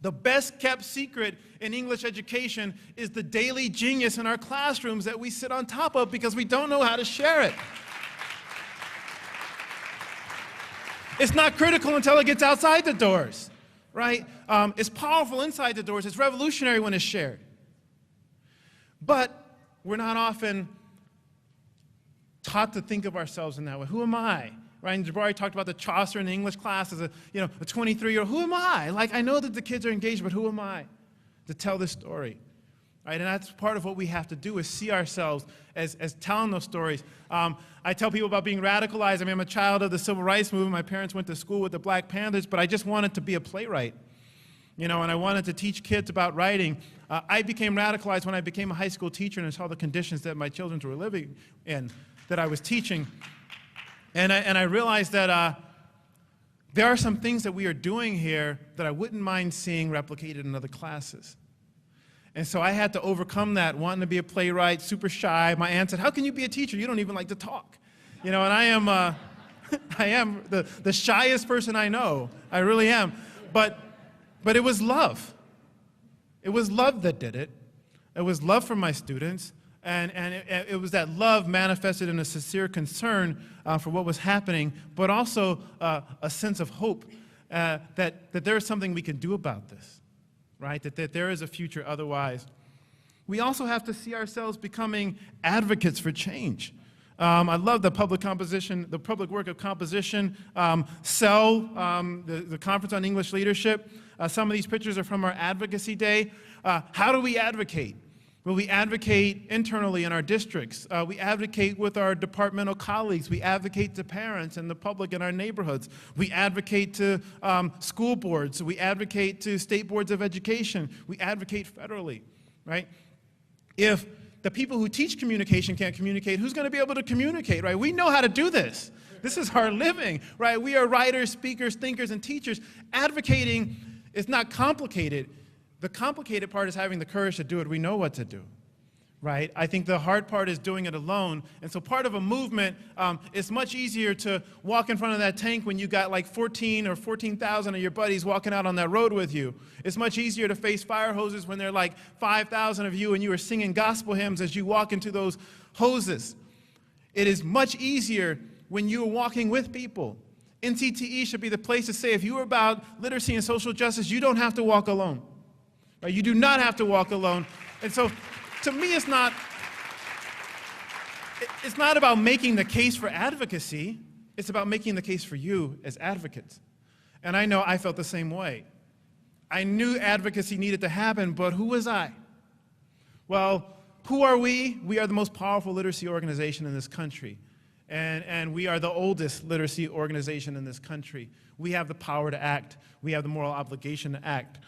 The best kept secret in English education is the daily genius in our classrooms that we sit on top of because we don't know how to share it. It's not critical until it gets outside the doors, right? It's powerful inside the doors. It's revolutionary when it's shared. But we're not often taught to think of ourselves in that way. Who am I? Right? And Jabari talked about the Chaucer in the English class as a 23-year-old. Who am I? Like, I know that the kids are engaged, but who am I to tell this story? Right? And that's part of what we have to do is see ourselves as telling those stories. I tell people about being radicalized. I mean, I'm a child of the Civil Rights Movement. My parents went to school with the Black Panthers, but I just wanted to be a playwright. And I wanted to teach kids about writing. I became radicalized when I became a high school teacher and I saw the conditions that my children were living in, that I was teaching. And I realized that there are some things that we are doing here that I wouldn't mind seeing replicated in other classes. And so I had to overcome that, wanting to be a playwright, super shy. My aunt said, "How can you be a teacher? You don't even like to talk." And I am, I am the shyest person I know. I really am. But it was love. It was love that did it. It was love for my students. And it was that love manifested in a sincere concern for what was happening, but also a sense of hope that there is something we can do about this, right? That there is a future otherwise. We also have to see ourselves becoming advocates for change. I love the public work of composition, CEL, the Conference on English Leadership. Some of these pictures are from our advocacy day. How do we advocate? Well, we advocate internally in our districts. We advocate with our departmental colleagues. We advocate to parents and the public in our neighborhoods. We advocate to school boards. We advocate to state boards of education. We advocate federally, right? If the people who teach communication can't communicate, who's going to be able to communicate, right? We know how to do this. This is our living, right? We are writers, speakers, thinkers, and teachers. Advocating is not complicated. The complicated part is having the courage to do it. We know what to do, right? I think the hard part is doing it alone. And so part of a movement, it's much easier to walk in front of that tank when you got like 14 or 14,000 of your buddies walking out on that road with you. It's much easier to face fire hoses when there are like 5,000 of you and you are singing gospel hymns as you walk into those hoses. It is much easier when you are walking with people. NCTE should be the place to say, if you are about literacy and social justice, you don't have to walk alone. You do not have to walk alone. And so, to me, it's not about making the case for advocacy. It's about making the case for you as advocates. And I know I felt the same way. I knew advocacy needed to happen, but who was I? Well, who are we? We are the most powerful literacy organization in this country. And we are the oldest literacy organization in this country. We have the power to act. We have the moral obligation to act.